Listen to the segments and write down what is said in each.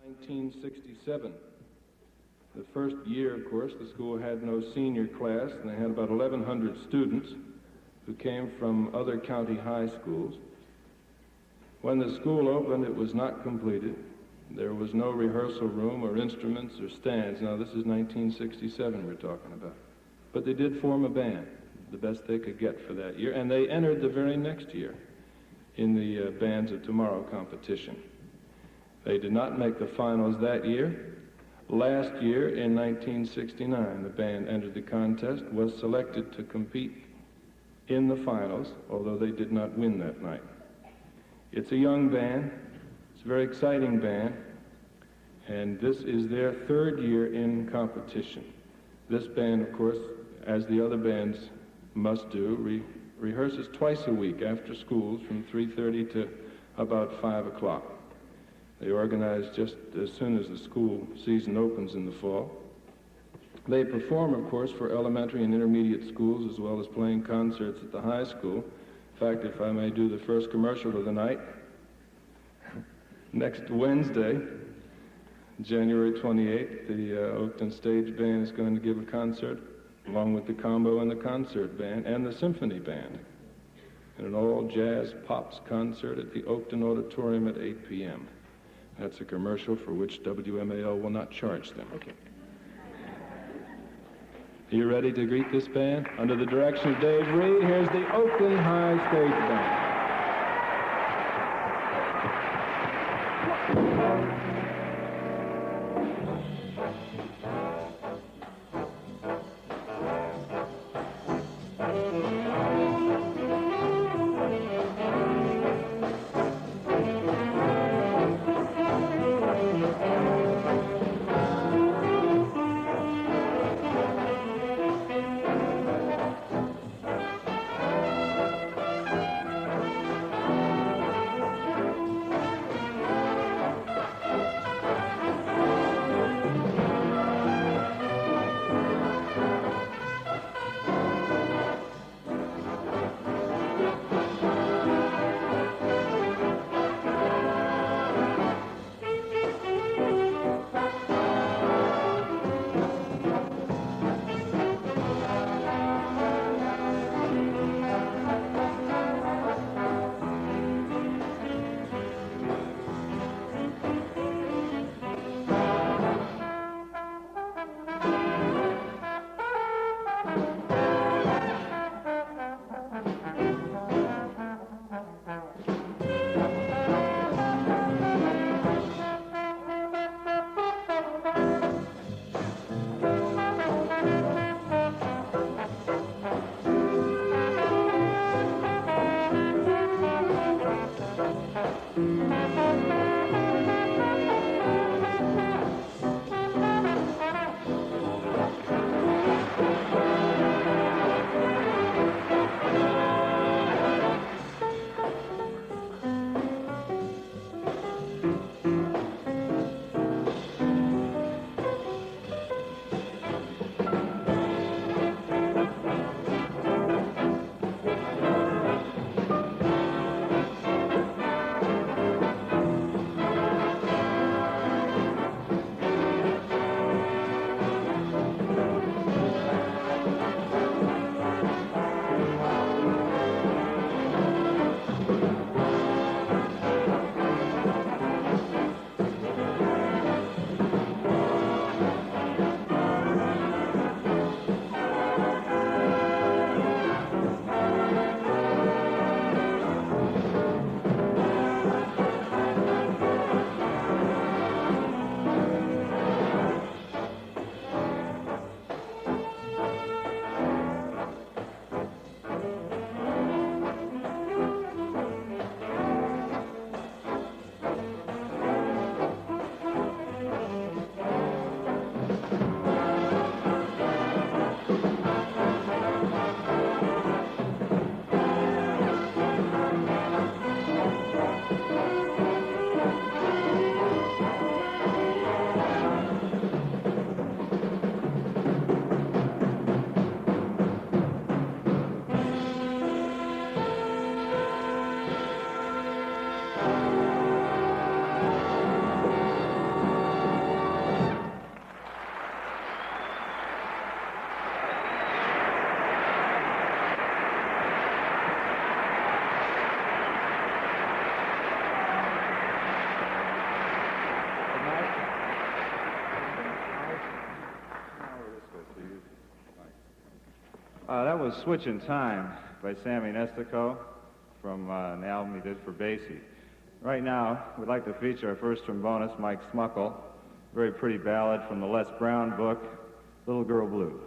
1967. The first year, of course, the school had no senior class, and they had about 1,100 students who came from other county high schools. When the school opened, it was not completed. There was no rehearsal room or instruments or stands. Now, this is 1967 we're talking about. But they did form a band, the best they could get for that year, and they entered the very next year in the Bands of Tomorrow competition. They did not make the finals that year. Last year, in 1969, the band entered the contest, was selected to compete in the finals, although they did not win that night. It's a young band. It's a very exciting band, and this is their third year in competition. This band, of course, as the other bands must do, rehearses twice a week after schools from 3:30 to about 5 o'clock. They organize just as soon as the school season opens in the fall. They perform, of course, for elementary and intermediate schools, as well as playing concerts at the high school. In fact, if I may do the first commercial of the night, next Wednesday, January 28th, the Oakton Stage Band is going to give a concert, along with the combo and the concert band and the symphony band, in an all-jazz pops concert at the Oakton Auditorium at 8 p.m. That's a commercial for which WMAL will not charge them. Okay. Are you ready to greet this band? Under the direction of Dave Reed, here's the Oakton High Stage Band. That was Switchin' Time by Sammy Nestico from an album he did for Basie. Right now, we'd like to feature our first trombonist, Mike Smukal, very pretty ballad from the Les Brown book, Little Girl Blue.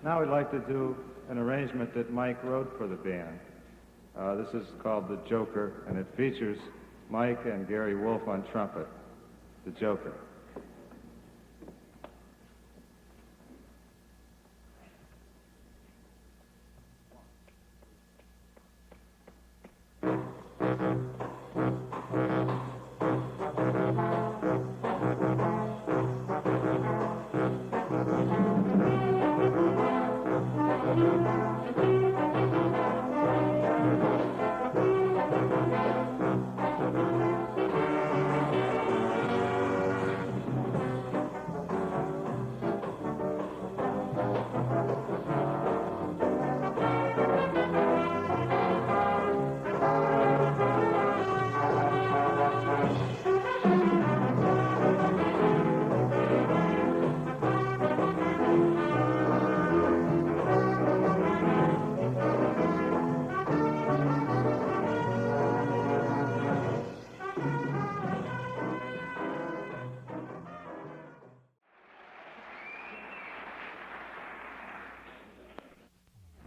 Now we'd like to do an arrangement that Mike wrote for the band. This is called The Joker, and it features Mike and Gary Wolf on trumpet. The Joker.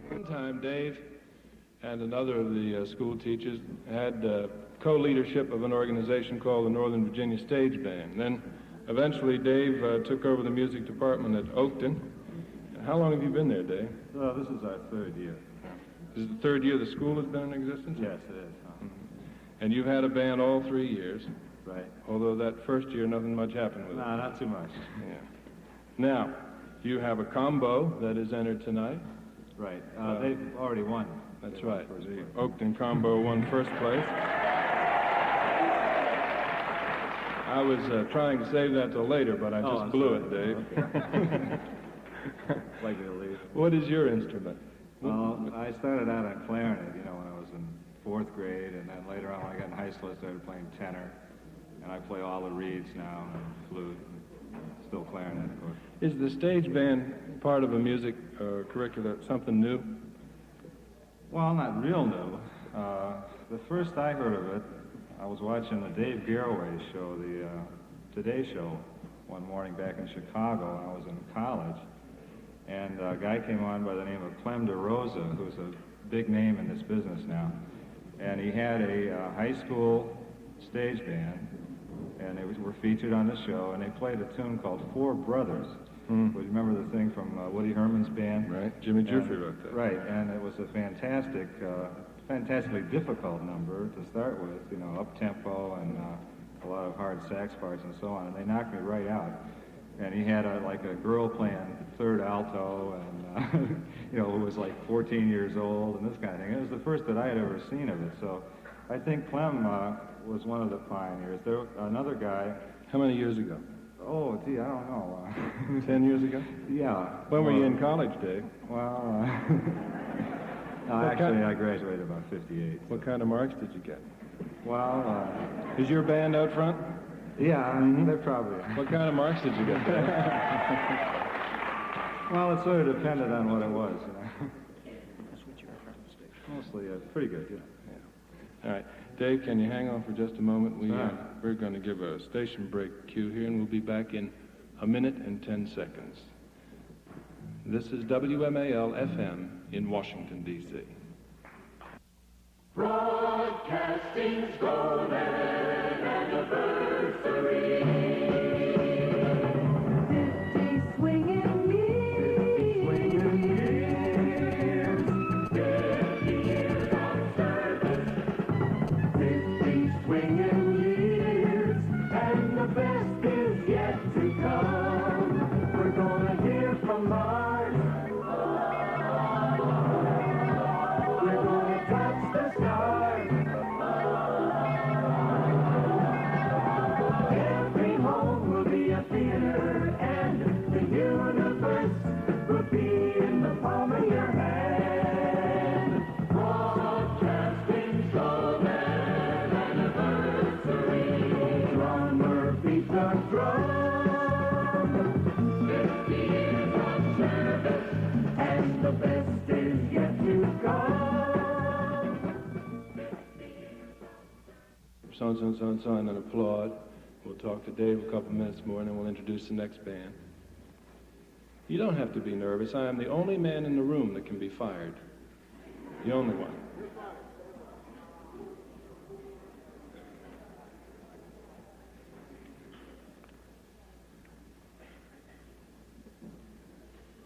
One time, Dave and another of the school teachers had co-leadership of an organization called the Northern Virginia Stage Band. Then, eventually, Dave took over the music department at Oakton. How long have you been there, Dave? Well, this is our third year. This is the third year the school has been in existence? Yes, it is. And you've had a band all 3 years. Right. Although that first year, nothing much happened with it. No, not too much. Yeah. Now, you have a combo that is entered tonight. Right. They've already won. That's right. The Oakton combo won first place. I was trying to save that till later, but I just blew it, Dave. Okay. Like to leave. What is your instrument? Well, I started out on clarinet, when I was in 4th grade, and then later on when I got in high school, I started playing tenor, and I play all the reeds now, and flute, and still clarinet, of course. Is the stage band part of a music curricula something new? Well, not real new. The first I heard of it, I was watching the Dave Garroway show, the Today Show, one morning back in Chicago, and I was in college. And a guy came on by the name of Clem DeRosa, who's a big name in this business now. And he had a high school stage band, and they were featured on the show, and they played a tune called Four Brothers. Would you remember the thing from Woody Herman's band? Right, Jimmy Jeffrey wrote that. Right, and it was a fantastically difficult number to start with, up-tempo and a lot of hard sax parts and so on, and they knocked me right out. And he had a girl playing third alto, and who was like 14 years old, and this kind of thing. It was the first that I had ever seen of it. So I think Clem was one of the pioneers. There, another guy. How many years ago? Oh, gee, I don't know. 10 years ago? Yeah. When were you in college, Dave? Well, no, actually, I graduated about 58. What kind of marks did you get? Well, is your band out front? Yeah, they're probably. What kind of marks did you get, Dave? Well, it sort of depended on what it was, Mostly, pretty good, All right. Dave, can you hang on for just a moment? We're going to give a station break cue here, and we'll be back in a minute and 10 seconds. This is WMAL FM in Washington, D.C. Broadcasting's golden anniversary. 50 swinging years. 50 years of service. 50 swinging years. And the best is yet to come. We're gonna hear from Mars. We're gonna touch the stars. Every home will be a theater, and the universe will be in the palm of your hand. Broadcasting's golden anniversary. Drummer beat the drum. 50 years of service, and the best is yet to come. So, and then applaud. We'll talk to Dave a couple minutes more, and then we'll introduce the next band. You don't have to be nervous. I am the only man in the room that can be fired. The only one.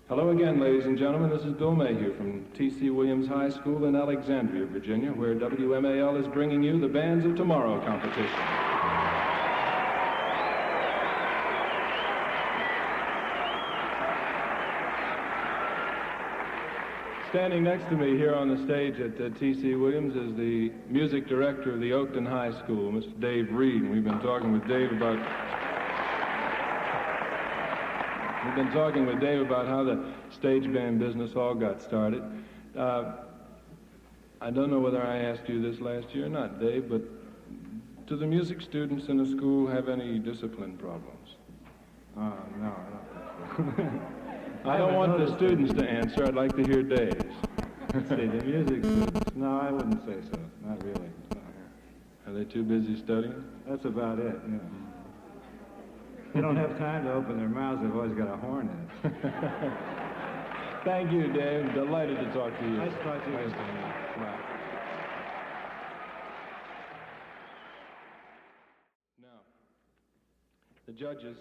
Hello again, ladies and gentlemen. This is Bill Mayhugh from T.C. Williams High School in Alexandria, Virginia, where WMAL is bringing you the Bands of Tomorrow competition. Standing next to me here on the stage at T.C. Williams is the music director of the Oakton High School, Mr. Dave Reed. We've been talking with Dave about how the stage band business all got started. I don't know whether I asked you this last year or not, Dave, but do the music students in the school have any discipline problems? No, I don't think so. I don't want the students to answer. I'd like to hear Dave's. Let's see, the music students. No, I wouldn't say so. Not really. No. Are they too busy studying? That's about it, yeah. They don't have time to open their mouths. They've always got a horn in it. Thank you, Dave. Delighted to talk to you. Nice to talk to you. Nice to meet you. Wow. Now, the judges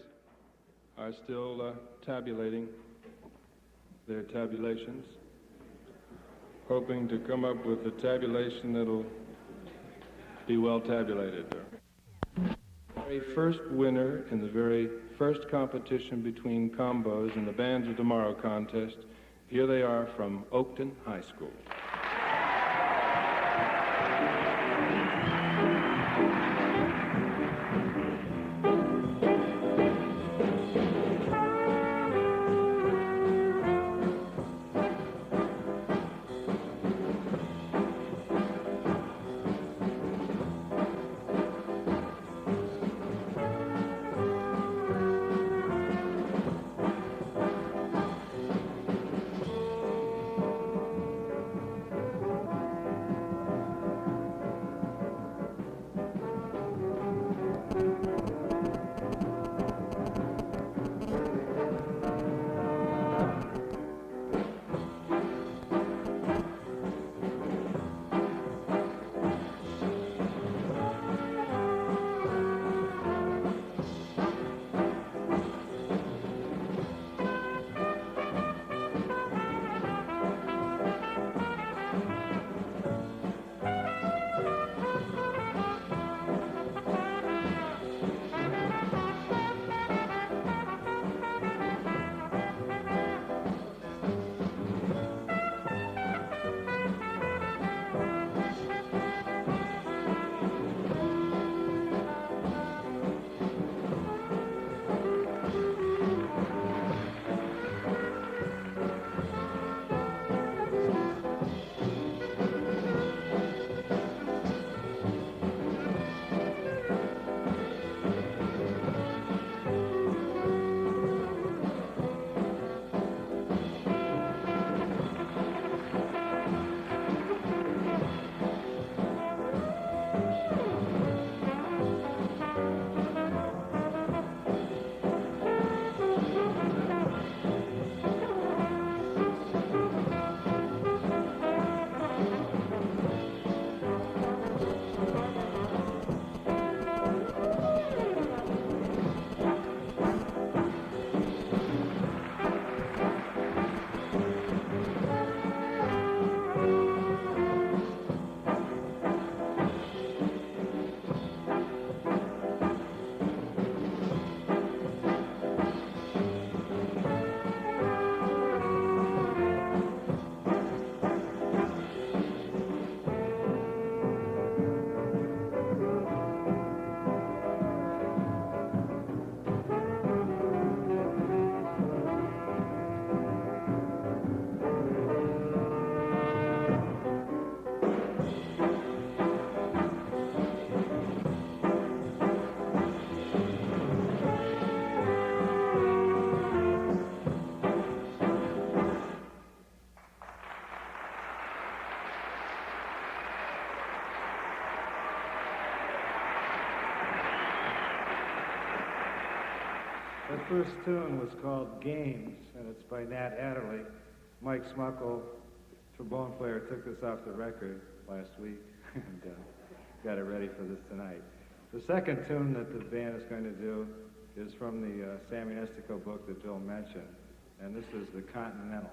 are still tabulating their tabulations, hoping to come up with a tabulation that'll be well tabulated. The very first winner in the very first competition between combos in the Bands of Tomorrow contest, here they are from Oakton High School. The first tune was called Games, and it's by Nat Adderley. Mike Smukal, trombone player, took this off the record last week and got it ready for this tonight. The second tune that the band is going to do is from the Sammy Nestico book that Bill mentioned, and this is the Continental.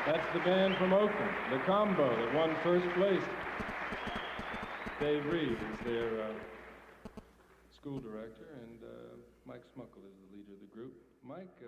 That's the band from Oakton, the combo that won first place. Dave Reed is their school director, and Mike Smukal is the leader of the group. Mike,